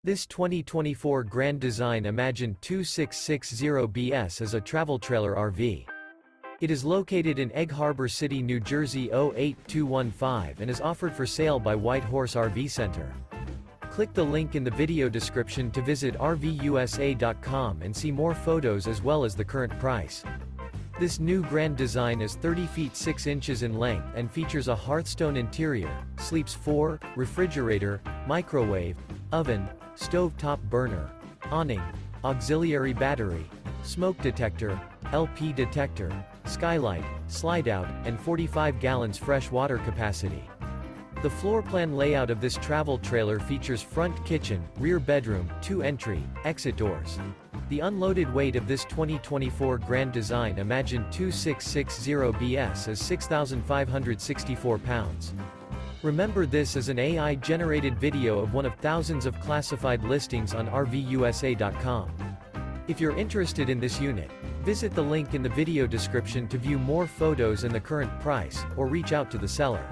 This 2024 Grand Design Imagine 2660BS is a travel trailer RV. It is located in Egg Harbor City, New Jersey 08215 and is offered for sale by White Horse RV Center. Click the link in the video description to visit RVUSA.com and see more photos as well as the current price. This new Grand Design is 30 feet 6 inches in length and features a Hearthstone interior, sleeps 4, refrigerator, microwave, oven, stove-top burner, awning, auxiliary battery, smoke detector, LP detector, skylight, slide-out, and 45 gallons fresh water capacity. The floor plan layout of this travel trailer features front kitchen, rear bedroom, 2 entry, exit doors. The unloaded weight of this 2024 Grand Design Imagine 2660BS is 6,564 pounds. Remember, this is an AI-generated video of one of thousands of classified listings on RVUSA.com. If you're interested in this unit, visit the link in the video description to view more photos and the current price, or reach out to the seller.